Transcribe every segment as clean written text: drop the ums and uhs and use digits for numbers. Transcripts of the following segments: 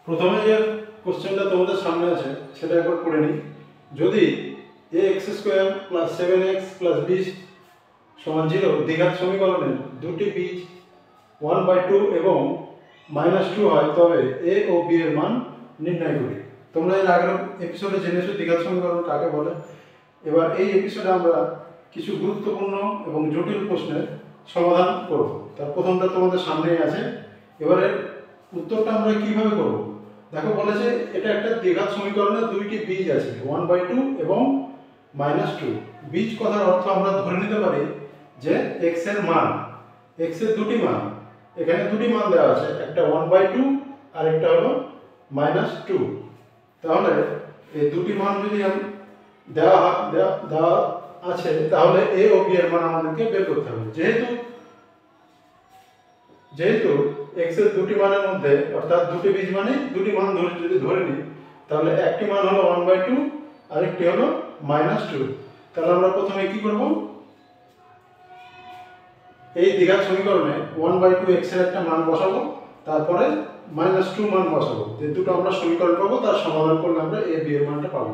প্রথমে যে কোশ্চেনটা তোমাদের সামনে আছে সেটা একবার পড়ে নিই। যদি ax² + 7x + b = 0 দ্বিঘাত সমীকরণের দুটি বীজ 1/2 এবং -2 হয়, তবে a ও b এর মান নির্ণয় করি। তোমরা এর আগের এপিসোডে জেনেছো দ্বিঘাত সমীকরণ কাকে বলে। এবার এই এপিসোডে আমরা কিছু গুরুত্বপূর্ণ এবং জটিল প্রশ্নের সমাধান করব। তার প্রথমটা তোমাদের সামনেই আছে। এবারে উত্তরটা আমরা কিভাবে করব? দেখো, বলেছে এটা একটা দ্বিঘাত সমীকরণের দুইটি বীজ আছে 1/2 এবং -2। বীজ কথার অর্থ আমরা ধরে নিতে পারি যে x এর মান, x এর দুটি মান, এখানে দুটি মান দেওয়া আছে, একটা 1/2 আর একটা হলো -2। তাহলে এই দুটি মান যদি দেওয়া আছে, তাহলে a ও b এর মান আমাদেরকে বের করতে হবে। যেহেতু x এর দুটি মানের মধ্যে, অর্থাৎ দুটি বীজ মানে দুটি মান যদি ধরে নিই, তাহলে একটি মান হলো 1/2 আর একটি হলো -2। তাহলে আমরা প্রথমে কি করব? এই দ্বিঘাত সমীকরণে 1/2 x এর একটা মান বসাবো, তারপরে -2 মান বসাবো। যে দুটো আমরা সমীকরণ পাবো তার সমাধান করলে আমরা a b এর মানটা পাবো।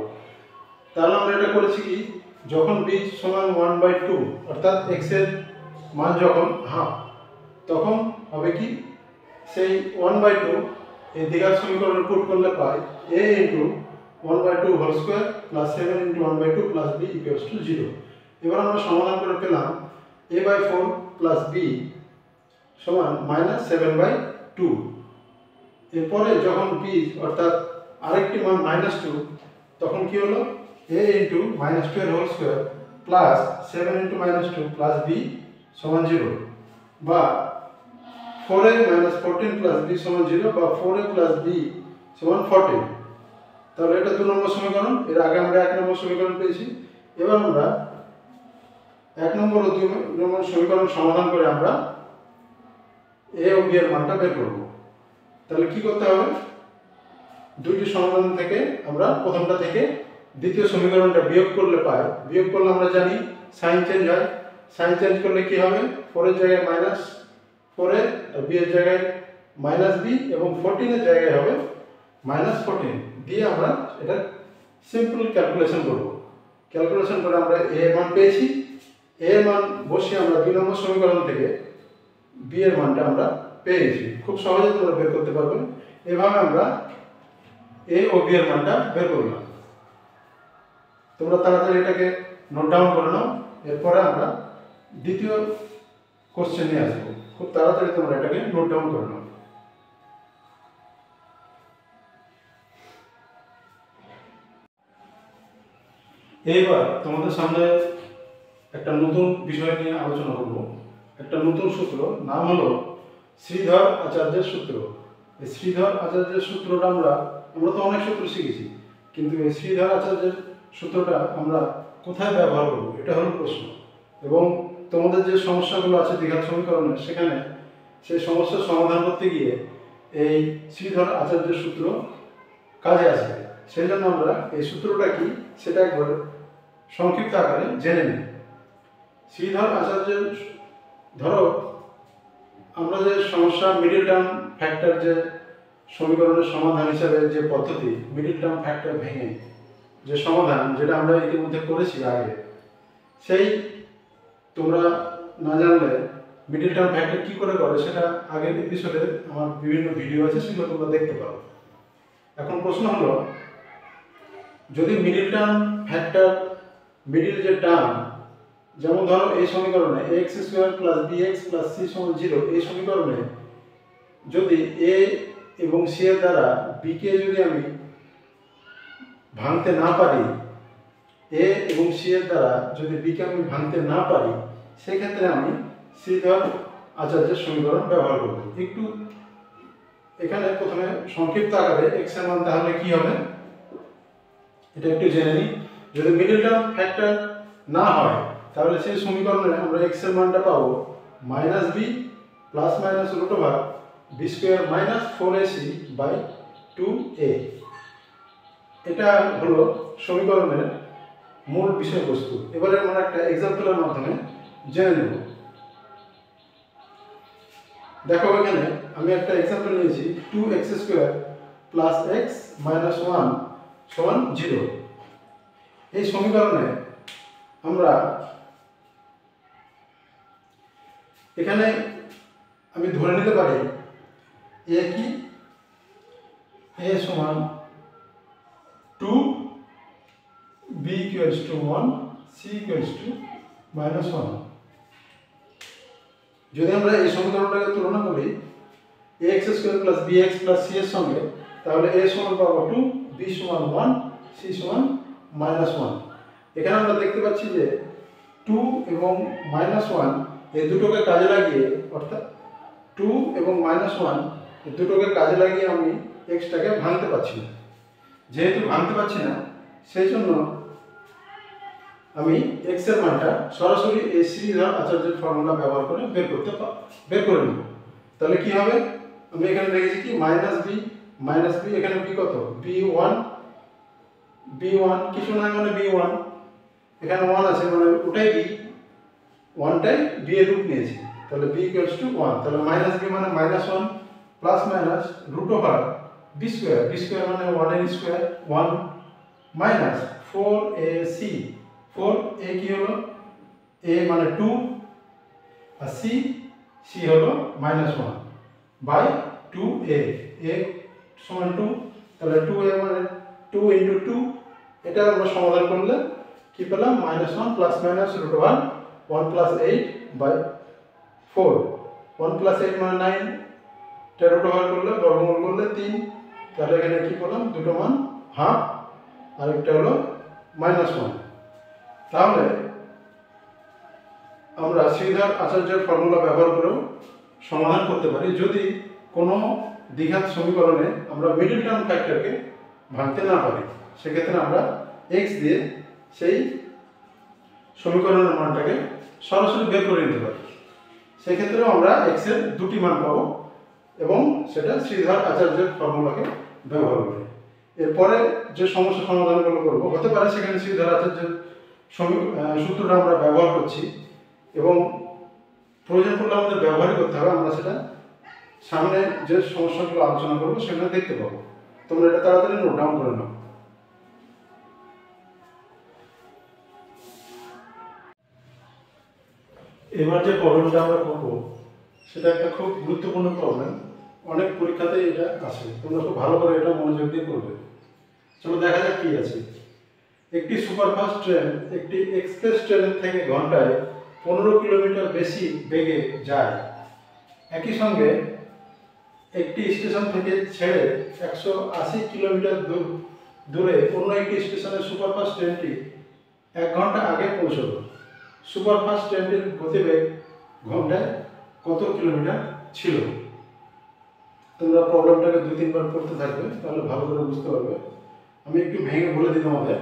তাহলে আমরা এটা করেছি কি, যখন বীজ সমান 1/2 অর্থাৎ x এর মান যখন হাফ, তখন হবে কি, সেই 1/2 এই দ্বিঘাত সমীকরণে পুট করলে পাই a × 1/2 হোল স্কয়ার + 7 × 1/2 + b = 0। এবার আমরা সমাধান করে পেলাম a/4 + b = -7/2। এরপরে যখন বীজ অর্থাৎ আরেকটি মান -2, তখন কি হলো a × -2 এর হোল স্কয়ার + 7 × -2 + b = 0, বা 4a - 14 + b = 0, বা 4a + b = 14। তাহলে এটা 2 নম্বর সমীকরণ। এর আগে আমরা 1 নম্বর সমীকরণ পেয়েছি। এবার আমরা 1 নম্বর ও 2 নম্বর সমীকরণ সমাধান করে আমরা a ও b এর মানটা বের করব। তাহলে কি করতে হবে? দুইটি সমাধান থেকে আমরা প্রথমটা থেকে দ্বিতীয় সমীকরণটা বিয়োগ করলে পাই। বিয়োগ করলে আমরা জানি সাইন চেঞ্জ হয়। সাইন চেঞ্জ করলে কি হবে? 4 এর জায়গায় -4a, আর b এর জায়গায় -b, এবং 14 এর জায়গায় হবে -14 দিয়ে আমরা এটা সিম্পল ক্যালকুলেশন করব। ক্যালকুলেশন করে আমরা a এর মান পেয়েছি। a এর মান বসিয়ে আমরা 2 নম্বর সমীকরণ থেকে b এর মানটা আমরা পেয়েছি। খুব সহজে তোমরা বের করতে পারবে। এভাবে আমরা a ও b এর মানটা বের করলাম। তোমরা তাড়াতাড়ি এটাকে নোট ডাউন করে নাও। এরপরে আমরা দ্বিতীয় কোশ্চেন নিয়ে আসবো। খুব তাড়াতাড়ি তোমরা এটাকে নোট ডাউন করে নাও। এইবার তোমাদের সামনে একটা নতুন বিষয় নিয়ে আলোচনা করব। একটা নতুন সূত্র, নাম হলো শ্রীধর আচার্যের সূত্র। এই শ্রীধর আচার্যের সূত্রটা আমরা তো অনেক সূত্র শিখেছি, কিন্তু এই শ্রীধর আচার্যের সূত্রটা আমরা কোথায় ব্যবহার করব, এটা হলো প্রশ্ন। এবং তোমাদের যে সমস্যাগুলো আছে দ্বিঘাত সমীকরণে, সেখানে সেই সমস্যার সমাধান করতে গিয়ে এই শ্রীধর আচার্যের সূত্র কাজে আসবে। সেই জন্য আমরা এই সূত্রটা কি সেটা একবার সংক্ষিপ্ত আকারে জেনে নিই। শ্রীধর আচার্যের, ধরো আমরা যে সমস্যা মিডল টার্ম ফ্যাক্টর, যে সমীকরণের সমাধান হিসাবে যে পদ্ধতি, মিডল টার্ম ফ্যাক্টর ভেঙে যে সমাধান, যেটা আমরা ইতিমধ্যে করেছি আগে, সেই তোমরা না জানলে মিডল টার্ম ফ্যাক্টর কী করে সেটা আগের এপিসোডে আমার বিভিন্ন ভিডিও আছে, সেগুলো তোমরা দেখতে পারো। এখন প্রশ্ন হলো, যদি মিডল টার্ম ফ্যাক্টর, মিডল যে টার্ম, যেমন ধরো এই সমীকরণে ax² + bx + c = 0, এই সমীকরণে যদি a এবং c এর দ্বারা b কে যদি আমি ভাঙতে না পারি, a এবং c এর দ্বারা যদি b কে আমি ভাঙতে না পারি, সেক্ষেত্রে আমি শ্রীধর আচার্যের সমীকরণ ব্যবহার করব। একটু এখানে প্রথমে সংক্ষিপ্ত আকারে x এর মান তাহলে কি হবে এটা একটু জেনে নিই। যদি মিডল টার্ম ফ্যাক্টর না হয়, তাহলে সেই সমীকরণে আমরা x এর মানটা পাবো -b ± √b² - 4ac/2a। এটা হলো সমীকরণের মূল বিষয়বস্তু। এবারে আমরা একটা এক্সাম্পলের মাধ্যমে জেনে নেব। দেখো, এখানে আমি একটা এক্সাম্পল নিয়েছি 2x² plus x minus one সমান 0। এই সমীকরণে আমরা এখানে আমি ধরে নিতে পারি এ কি, এ সমান 2, b equals to 1, c equals to -1। যদি আমরা এই সমীকরণটাকে তুলনা করি ax square plus bx plus c এর সঙ্গে, তাহলে a সমান পাবো 2, b সমান 1, c সমান -1। এখানে আমরা দেখতে পাচ্ছি যে 2 এবং -1 এই দুটোকে কাজে লাগিয়ে, অর্থাৎ 2 এবং -1 এই দুটোকে কাজে লাগিয়ে আমি x টাকে ভাঙতে পারছি না। যেহেতু ভাঙতে পারছি না, সেই জন্য আমি x এর মানটা সরাসরি এই শ্রীধর আচার্যের ফর্মুলা ব্যবহার করে বের করে নেব। তাহলে কি হবে, আমি এখানে লিখেছি কি -b এখানে b কত, b1 কিছু না মানে b1, এখানে 1 আছে মানে ওটাই b, 1টাই b এর রূপ নিয়েছে, তাহলে b = 1। তাহলে -b মানে -1 plus minus root over b square মানে 1 এর স্কয়ার 1 মাইনাস 4ac, 4a কি হলো, a মানে 2 আর c হলো -1 বাই 2a, a সমান 2, তাহলে 2a মানে 2 × 2, এটা আমরা সমাধান করলে কি পেলাম, -1 plus minus root over 1 + 8 by 4, 1 + 8 মানে 9, এটা রুট ওভার করলে বর্গমূল করলে 3, তাহলে এখানে কি পেলাম, দুটো মান হাফ আর একটা হলো -1। তাহলে আমরা শ্রীধর আচার্যের ফর্মুলা ব্যবহার করেও সমাধান করতে পারি যদি কোনো দ্বিঘাত সমীকরণে আমরা মিডল টার্ম ফ্যাক্টরকে ভাঙতে না পারি। সেক্ষেত্রে আমরা x দিয়ে সেই সমীকরণের মানটাকে সরাসরি বের করে নিতে পারি। সেক্ষেত্রেও আমরা x এর দুটি মান পাবো এবং সেটা শ্রীধর আচার্যের ফর্মুলাকে ব্যবহার করে। এরপরে যে সমস্যা সমাধানগুলো করব, হতে পারে সেখানে শ্রীধর আচার্যের সূত্রটা আমরা ব্যবহার করছি এবং প্রয়োজন পড়লে আমাদের ব্যবহারই করতে হবে। আমরা সেটা সামনে যে সমস্যাগুলো আলোচনা করবো সেখানে দেখতে পাবো। তোমরা এটা তাড়াতাড়ি নোট ডাউন করে নাও। এবার যে প্রবলেমটা আমরা করবো সেটা একটা খুব গুরুত্বপূর্ণ প্রবলেম, অনেক পরীক্ষাতে এটা আসে, তোমরা খুব ভালো করে এটা মনোযোগ দিয়ে করবে। চলো দেখা যাক কি আছে। একটি সুপারফাস্ট ট্রেন একটি এক্সপ্রেস ট্রেনের থেকে ঘন্টায় 15 কিলোমিটার বেশি বেগে যায়। একই সঙ্গে একটি স্টেশন থেকে ছেড়ে 180 কিলোমিটার দূরে অন্য একটি স্টেশনে সুপারফাস্ট ট্রেনটি 1 ঘন্টা আগে পৌঁছল। সুপারফাস্ট ট্রেনটির গতিবেগ ঘন্টায় কত কিলোমিটার ছিল? তোমরা প্রবলেমটাকে 2-3 বার পড়তে থাকবে, তাহলে ভালো করে বুঝতে পারবে। আমি একটু ভেঙে বলে দিই তোমাদের।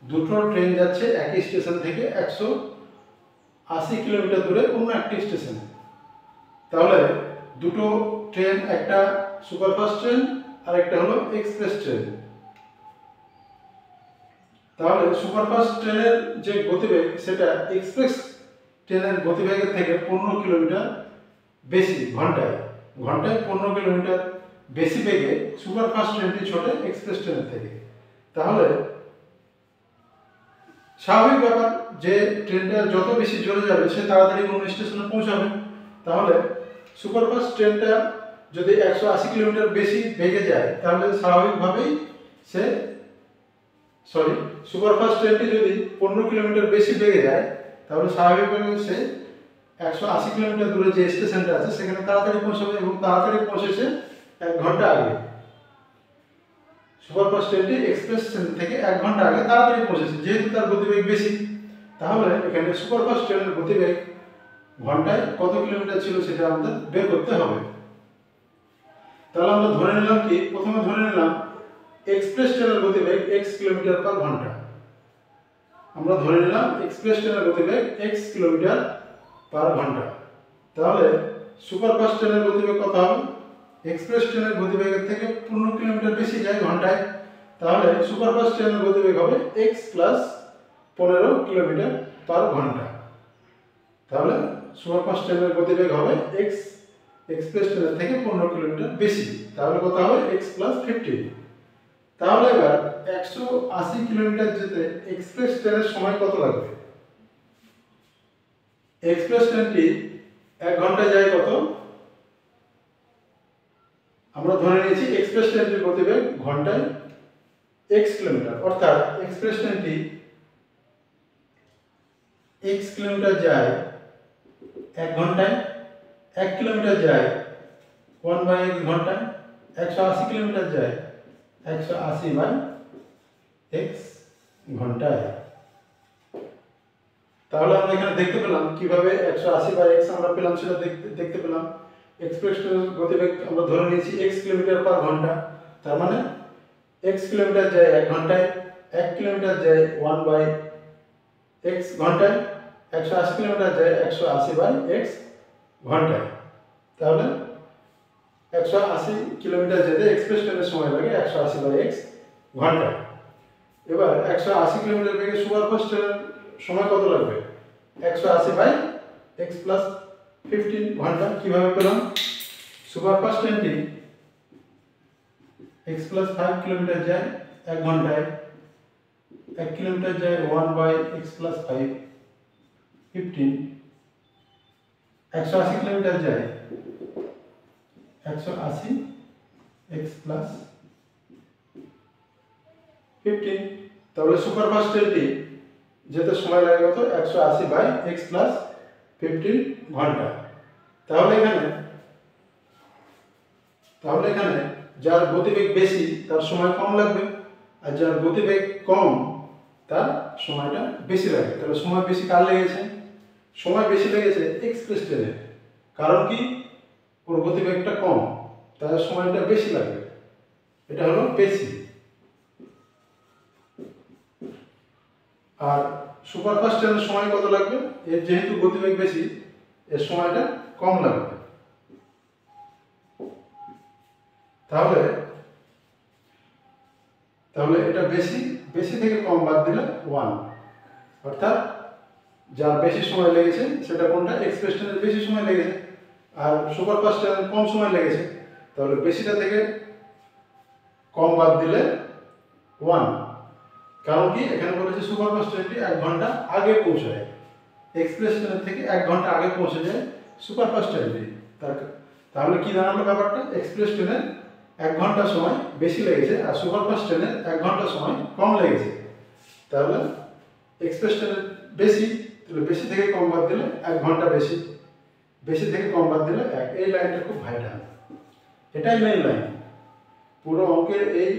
দুটো ট্রেন যাচ্ছে একই স্টেশন থেকে 180 কিলোমিটার দূরে অন্য একটি স্টেশনে। তাহলে দুটো ট্রেন, একটা সুপারফাস্ট ট্রেন আর একটা হলো এক্সপ্রেস ট্রেন। তাহলে সুপারফাস্ট ট্রেনের যে গতিবেগ সেটা এক্সপ্রেস ট্রেনের গতিবেগের থেকে 15 কিলোমিটার বেশি, ঘন্টায় 15 কিলোমিটার বেশি বেগে সুপারফাস্ট ট্রেনটি ছোটে এক্সপ্রেস ট্রেনের থেকে। তাহলে স্বাভাবিক ব্যাপার যে ট্রেনটা যত বেশি জোরে যাবে সে তাড়াতাড়ি কোনো স্টেশনে পৌঁছাবে। তাহলে সুপারফাস্ট ট্রেনটা যদি 180 কিলোমিটার বেশি বেগে যায় তাহলে স্বাভাবিকভাবেই সুপারফাস্ট ট্রেনটি যদি 15 কিলোমিটার বেশি বেগে যায় তাহলে স্বাভাবিকভাবে সে 180 কিলোমিটার দূরে যে স্টেশনটা আছে সেখানে তাড়াতাড়ি পৌঁছাবে এবং তাড়াতাড়ি পৌঁছেছে 1 ঘন্টা আগে। সুপারফাস্ট ট্রেনটি এক্সপ্রেস ট্রেন থেকে 1 ঘন্টা আগে তাড়াতাড়ি পৌঁছেছে, যেহেতু তার গতিবেগ বেশি। তাহলে এখানে সুপারফাস্ট ট্রেনের গতিবেগ ঘন্টায় কত কিলোমিটার ছিল সেটা আমাদের বের করতে হবে। তাহলে আমরা ধরে নিলাম কি, প্রথমে ধরে নিলাম এক্সপ্রেস ট্রেনের গতিবেগ x কিলোমিটার পার ঘন্টা। আমরা ধরে নিলাম এক্সপ্রেস ট্রেনের গতিবেগ x কিলোমিটার পার ঘন্টা। তাহলে সুপারফাস্ট ট্রেনের গতিবেগ কত হবে? এক্সপ্রেস ট্রেনের গতিবেগের থেকে 15 কিলোমিটার বেশি যায় ঘন্টায়, তাহলে সুপারফাস্ট ট্রেনের গতিবেগ হবে x প্লাস 15 কিলোমিটার পার ঘন্টা। তাহলে সুপারফাস্ট ট্রেনের গতিবেগ হবে x এক্সপ্রেস ট্রেনের থেকে 15 কিলোমিটার বেশি, তাহলে কত হবে x প্লাস 15। তাহলে এবার 180 কিলোমিটার যেতে এক্সপ্রেস ট্রেনের সময় কত লাগবে? এক্সপ্রেস ট্রেনটি 1 ঘন্টায় যায় কত? আমরা ধরে নিয়েছি এক্সপ্রেস ট্রেনটির গতিবেগ ঘন্টায় x কিলোমিটার, অর্থাৎ এক্সপ্রেস ট্রেনটি x কিলোমিটার যায় 1 ঘন্টায়, 1 কিলোমিটার যায় 1/x ঘন্টায়, 180 কিলোমিটার যায় 180/x ঘন্টায়। তাহলে আমরা এখানে দেখতে পেলাম কিভাবে 180/x আমরা পেলাম, সেটা দেখতে পেলাম। এক্সপ্রেস ট্রেনের গতিবেগ আমরা ধরে নিয়েছি x কিলোমিটার পার ঘন্টা, তার মানে x কিলোমিটার যায় 1 ঘন্টায়, 1 কিলোমিটার যায় 1/x ঘন্টায়, 180 কিলোমিটার যায় 180/x ঘন্টায়। তাহলে 180 কিলোমিটার যেতে এক্সপ্রেস ট্রেনের সময় লাগে 180/x ঘন্টায়। এবার 180 কিলোমিটার বেগে সুপারফাস্ট ট্রেনের সময় কত লাগবে? 180/x প্লাস 15 ঘন্টা। কিভাবে পেলাম? সুপারফাস্ট ট্রেনটি x প্লাস 5 কিলোমিটার যায় 1 ঘন্টায়, 1 কিলোমিটার যায় 1/x প্লাস 5 15, 180 কিলোমিটার যায় 180x প্লাস 15। তাহলে সুপারফাস্ট ট্রেনটি যেতে সময় লাগে কত? 180/x প্লাস 15 ঘন্টা। তাহলে এখানে যার গতিবেগ বেশি তার সময় কম লাগবে, আর যার গতিবেগ কম তার সময়টা বেশি লাগে। তাহলে সময় বেশি কার লেগেছে? সময় বেশি লেগেছে এক্সপ্রেস ট্রেনের। কারণ কি? ওর গতিবেগটা কম, তার সময়টা বেশি লাগবে। এটা হলো বেশি। আর সুপারফাস্ট ট্রেনের সময় কত লাগবে? এর যেহেতু গতিবেগ বেশি, এর সময়টা কম লাগবে। তাহলে এটা বেশি থেকে কম বাদ দিলে 1, অর্থাৎ যার বেশি সময় লেগেছে সেটা কোনটা? এক্সপ্রেস ট্রেনের বেশি সময় লেগেছে, আর সুপারফাস্ট ট্রেনের কম সময় লেগেছে। তাহলে বেশিটা থেকে কম বাদ দিলে 1। কারণ কি? এখানে বলেছে সুপারফাস্ট ট্রেনটি 1 ঘন্টা আগে পৌঁছায়, এক্সপ্রেস ট্রেনের থেকে 1 ঘন্টা আগে পৌঁছে যায় সুপারফাস্ট ট্রেনটি। তাহলে কি দাঁড়ালো ব্যাপারটা? এক্সপ্রেস ট্রেনের 1 ঘন্টা সময় বেশি লেগেছে, আর সুপারফাস্ট ট্রেনের 1 ঘন্টা সময় কম লেগেছে। তাহলে এক্সপ্রেস ট্রেনের বেশি, তাহলে বেশি থেকে কম বাদ দিলে 1 ঘন্টা বেশি, বেশি থেকে কম বাদ দিলে 1। এই লাইনটা খুব ভাইটাল, এটাই মেইন লাইন। পুরো অঙ্কের এই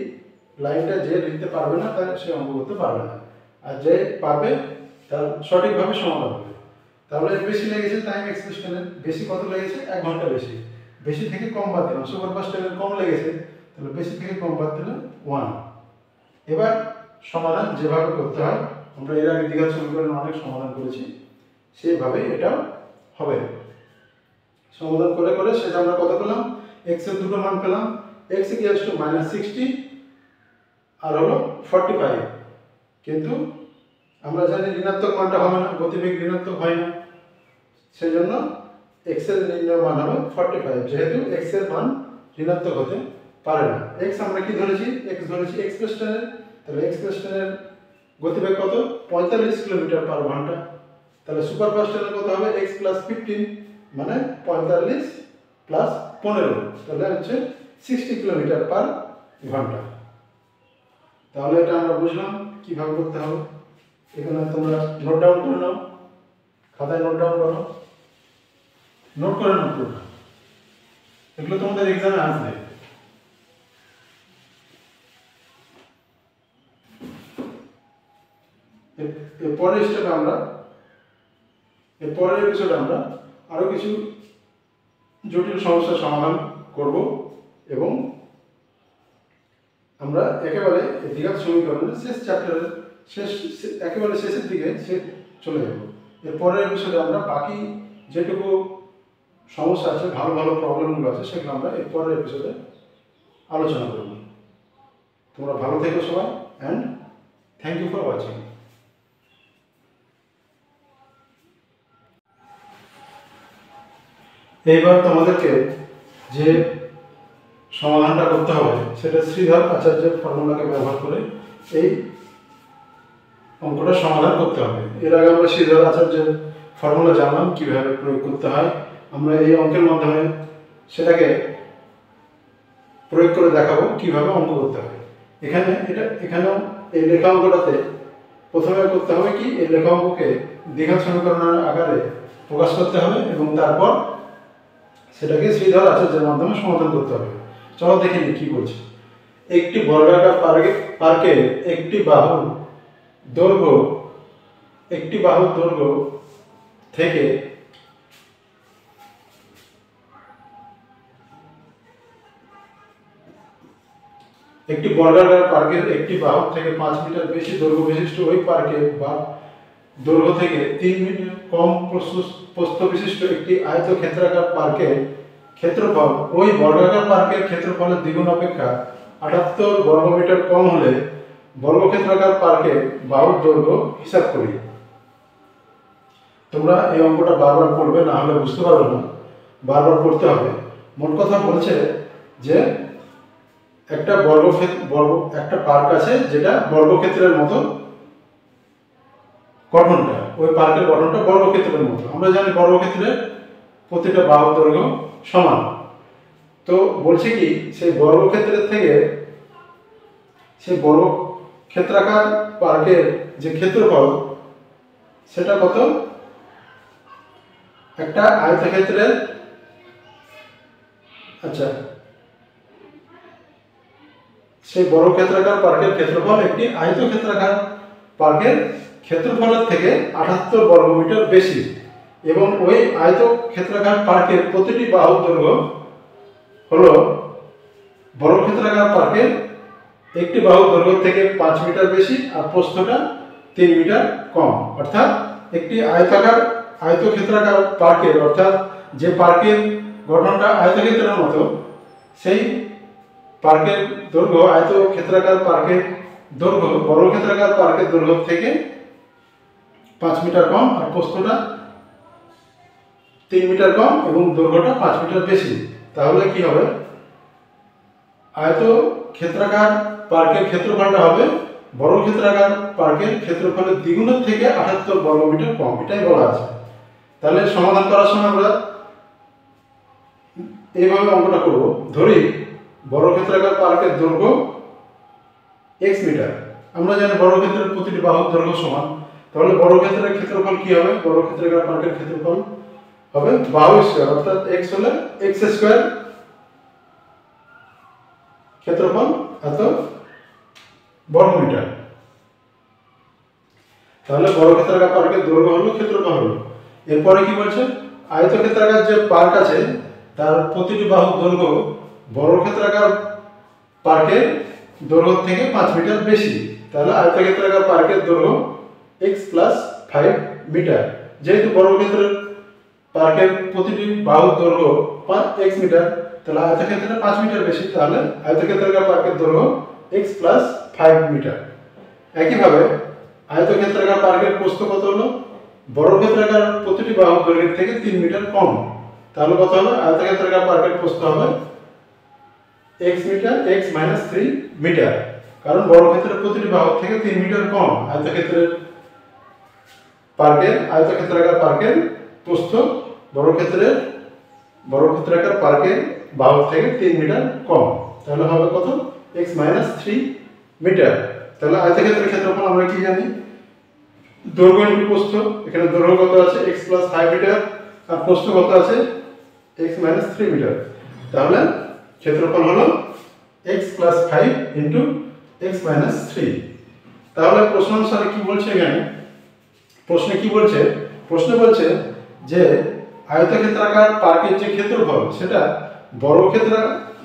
লাইনটা যে লিখতে পারবে না তার সে অঙ্ক করতে পারবে না, আর যে পারবে তার সঠিকভাবে সমাধান হবে। তাহলে বেশি লেগেছে টাইম এক্সপ্রেস ট্রেনের, বেশি কত লেগেছে? 1 ঘন্টা বেশি। বেশি থেকে কম বাদ দিলাম, সুপারফাস্ট ট্রেনের কম লেগেছে, তাহলে বেশি থেকে কম বাদ দিলে 1। এবার সমাধান যেভাবে করতে হয়, আমরা এর আগে দ্বিঘাত সমীকরণে অনেক সমাধান করেছি, সেইভাবেই এটাও হবে। সমাধান করে করে সেটা আমরা কত পেলাম? x এর দুটো মান পেলাম, x -60 আর হলো 45। কিন্তু আমরা জানি ঋণাত্মক মানটা হবে না, গতিবেগ ঋণাত্মক হয় না, সেই জন্য x এর নির্ণয় মান হবে 45, যেহেতু x এর মান ঋণাত্মক হতে পারে না। x আমরা কি ধরেছি? x ধরেছি এক্সপ্রেস ট্রেনের। তাহলে এক্সপ্রেস ট্রেনের গতিবেগ কত? 45 কিলোমিটার পার ঘন্টা। তাহলে সুপারফাস্ট ট্রেনের কত হবে? x প্লাস 15 মানে 45 প্লাস 15, তাহলে হচ্ছে 60 কিলোমিটার পার ঘন্টা। তাহলে এটা আমরা বুঝলাম কিভাবে করতে হবে। এখানে তোমরা নোট ডাউন করে নাও, খাতায় নোট ডাউন করো, নোট করে নাও পুরোটা, এগুলো তোমাদের এক্সামে আসবে। এরপরের এপিসোডে আমরা আরো কিছু জটিল সমস্যার সমাধান করব, এবং আমরা একেবারে দ্বিঘাত সমীকরণের শেষ চ্যাপ্টারের একেবারে শেষের দিকে চলে যাব। এরপরের এপিসোডে আমরা বাকি যেটুকু সমস্যা আছে, ভালো ভালো প্রবলেমগুলো আছে, সেগুলো আমরা এরপরের এপিসোডে আলোচনা করব। তোমরা ভালো থেকো সবাই, and thank you for watching. এইবার তোমাদেরকে যে সমাধানটা করতে হবে সেটা শ্রীধর আচার্যের ফর্মুলাকে ব্যবহার করে এই অঙ্কটা সমাধান করতে হবে। এর আগে আমরা শ্রীধর আচার্যের ফর্মুলা জানলাম কিভাবে প্রয়োগ করতে হয়, আমরা এই অঙ্কের মাধ্যমে সেটাকে প্রয়োগ করে দেখাবো কিভাবে অঙ্ক করতে হয়। এখানেও এই লেখা অঙ্কটাতে প্রথমে করতে হবে কি, এই লেখা অঙ্ককে দ্বিঘাত সমীকরণের আকারে প্রকাশ করতে হবে এবং তারপর সেটাকে শ্রীধর আচার্যের মাধ্যমে সমাধান করতে হবে। চলো দেখে নিই কি বলছে। একটি বর্গাকার পার্কের একটি বাহুর দৈর্ঘ্য থেকে একটি বর্গাকার পার্কের একটি বাহু থেকে 5 মিটার বেশি দৈর্ঘ্য বিশিষ্ট ওই পার্কের বা দৈর্ঘ্য থেকে 3 মিটার কম প্রস্থ বিশিষ্ট একটি আয়তক্ষেত্রাকার পার্কের ক্ষেত্রফল ওই বর্গাকার পার্কের ক্ষেত্রফলের দ্বিগুণ অপেক্ষা 78 বর্গমিটার কম হলে বর্গক্ষেত্রাকার পার্কের বাহুর দৈর্ঘ্য হিসাব করি। তোমরা এই অঙ্কটা বারবার পড়বে, না হলে বুঝতে পারবে না, বারবার পড়তে হবে। মোট কথা বলছে যে একটা একটা পার্ক আছে যেটা বর্গক্ষেত্রের মতো গঠনটা, ওই পার্কের গঠনটা বর্গক্ষেত্রের মতো। আমরা জানি বর্গক্ষেত্রের প্রতিটা বাহুর দৈর্ঘ্য সমান। তো বলছে কি সেই বর্গক্ষেত্রের থেকে সেই বর্গক্ষেত্রাকার পার্কের যে ক্ষেত্রফল সেটা কত, একটা আয়তক্ষেত্রের, আচ্ছা সেই বর্গক্ষেত্রাকার পার্কের ক্ষেত্রফল একটি আয়তক্ষেত্রাকার পার্কের ক্ষেত্রফলের থেকে 78 বর্গমিটার বেশি এবং ওই আয়তক্ষেত্রাকার পার্কের প্রতিটি বাহুর দৈর্ঘ্য হলো বর্গক্ষেত্রাকার পার্কের একটি বাহুর দৈর্ঘ্য থেকে 5 মিটার বেশি আর প্রস্থটা 3 মিটার কম। অর্থাৎ একটি আয়তক্ষেত্রাকার পার্কের, অর্থাৎ যে পার্কের গঠনটা আয়তক্ষেত্রের মতো, সেই পার্কের দৈর্ঘ্য আয়তক্ষেত্রাকার পার্কের দৈর্ঘ্য বর্গক্ষেত্রাকার পার্কের দৈর্ঘ্য থেকে 5 মিটার কম আর প্রস্থটা 3 মিটার কম এবং দৈর্ঘ্যটা 5 মিটার বেশি। তাহলে কি হবে, আয়তক্ষেত্রাকার পার্কের ক্ষেত্রফলটা হবে বর্গক্ষেত্রাকার পার্কের ক্ষেত্রফলের দ্বিগুণের থেকে 78 বর্গমিটার কম, এটাই বলা আছে। তাহলে সমাধান করার সময় আমরা এইভাবে অঙ্কটা করব। ধরি বর্গক্ষেত্রাকার পার্কের দৈর্ঘ্য x মিটার। আমরা জানি বর্গক্ষেত্রের প্রতিটি বাহুর দৈর্ঘ্য সমান, তাহলে বর্গক্ষেত্রের ক্ষেত্রফল কি হবে, বর্গক্ষেত্রাকার পার্কের ক্ষেত্রফল হবে বাহু স্কয়ার, অর্থাৎ x হলে x স্কয়ার ক্ষেত্রফল এত বর্গমিটার। তাহলে বর্গক্ষেত্রাকার পার্কের দৈর্ঘ্য হলো ক্ষেত্রফল হলো। এরপরে কি বলছে, আয়তক্ষেত্রাকার যে পার্ক আছে তার প্রতিটি বাহুর দৈর্ঘ্য বর্গক্ষেত্রাকার পার্কের দৈর্ঘ্য থেকে 5 মিটার বেশি। তাহলে আয়তক্ষেত্রাকার পার্কের দৈর্ঘ্য x + 5 মিটার। যেহেতু বর্গক্ষেত্রের পার্কের প্রতিটি বাহুর দৈর্ঘ্য x মিটার, তাহলে আয়তক্ষেত্রে 5 মিটার বেশি, তাহলে আয়তক্ষেত্রাকার পার্কের দৈর্ঘ্য x + 5 মিটার। একইভাবে আয়তক্ষেত্রাকার পার্কের প্রস্থ কত হলো, বর্গক্ষেত্রাকার প্রতিটি বাহুর দৈর্ঘ্যের থেকে 3 মিটার কম। তাহলে কত হবে, আয়তক্ষেত্রাকার পার্কের প্রস্থ হবে x মিটার x - 3 মিটার, কারণ বর্গক্ষেত্রের প্রতিটি বাহুর থেকে 3 মিটার কম। আয়তক্ষেত্রাকার পার্কের প্রস্থ বর্গক্ষেত্রাকার পার্কের বাহুর থেকে 3 মিটার কম, তাহলে হবে কত, x - 3 মিটার। তাহলে আয়তক্ষেত্রের ক্ষেত্রফল আমরা কি জানি, দৈর্ঘ্য ইনটু প্রস্থ। এখানে দৈর্ঘ্য কত আছে x + 5 মিটার আর প্রস্থ কত আছে x - 3 মিটার। তাহলে ক্ষেত্রফল হলো x + 5 * x - 3। তাহলে প্রশ্ন অনুসারে কি বলছে, এখানে প্রশ্নে কি বলছে, প্রশ্নে বলছে যে আয়তক্ষেত্রাকার পার্কের যে ক্ষেত্রফল সেটা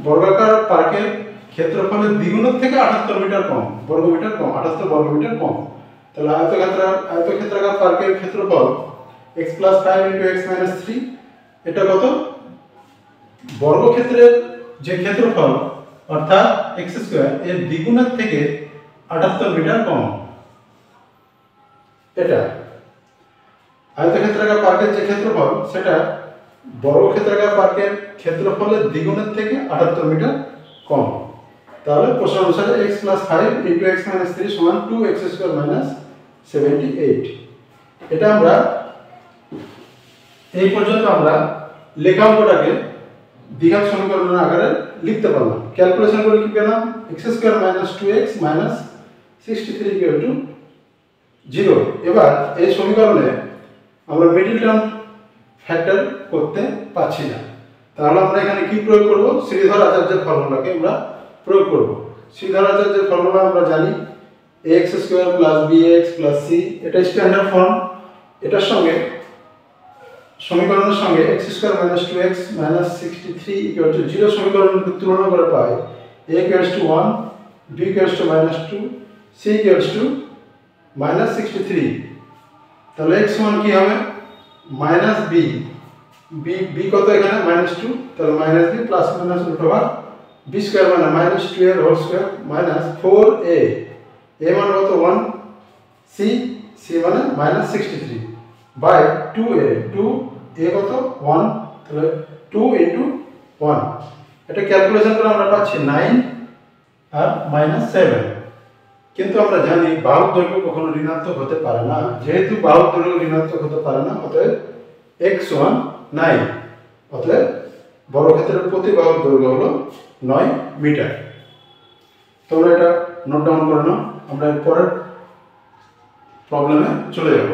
বর্গাকার পার্কের ক্ষেত্রফলের দ্বিগুণের থেকে 78 মিটার কম, বর্গমিটার কম, 78 বর্গমিটার কম। তাহলে আয়তক্ষেত্রাকার পার্কের ক্ষেত্রফল x + 5 * x - 3, এটা কত, বর্গক্ষেত্রের যে ক্ষেত্রফল অর্থাৎ x স্কয়ার এর দ্বিগুণের থেকে 78 মিটার কম। এটা আয়তক্ষেত্রাকার পার্কের যে ক্ষেত্রফল সেটা বর্গক্ষেত্রাকার পার্কের ক্ষেত্রফলের দ্বিগুণের থেকে 78 মিটার কম। তাহলে প্রশ্ন অনুসারে x + 5 × x - 3 = 2x² - 78। এটা আমরা এই পর্যন্ত আমরা লেখা অঙ্কটাকে দ্বিঘাত সমীকরণের আকারে লিখতে পারলাম। ক্যালকুলেশন করে কি পেলাম? x² - 2x - 63 = 0। এবার এই সমীকরণে আমরা মিডল টার্ম ফ্যাক্টর করতে পারছি না, তাহলে আমরা এখানে কি প্রয়োগ করব? শ্রীধর আচার্যের ফর্মুলাকে আমরা প্রয়োগ করব। শ্রীধর আচার্যের ফর্মুলা আমরা জানি ax² + bx + c, এটা স্ট্যান্ডার্ড ফর্ম। এটার সঙ্গে সমীকরণের সঙ্গে x² - 2x - 63 = 0 সমীকরণকে তুলনা করে পাই a = 1, b = -2, c = -63। তাহলে x সমান কি হবে? -b, b কত এখানে? -2, তাহলে -b প্লাস মাইনাস √ b² মানে -2 এর whole square minus 4a, a মানে কত? 1, c মানে -63 বাই 2a, 2a কত? 1, তাহলে 2 × 1। এটা ক্যালকুলেশন করে আমরা পাচ্ছি 9 আর -7। কিন্তু আমরা জানি বাহুর দৈর্ঘ্য কখনো ঋণাত্মক হতে পারে না। যেহেতু বাহুর দৈর্ঘ্য ঋণাত্মক হতে পারে না, অতএব x = 9। অতএব বর্গক্ষেত্রের প্রতি বাহুর দৈর্ঘ্য হলো 9 মিটার। তোমরা এটা নোট ডাউন করে নাও, আমরা পরের প্রবলেমে চলে যাব।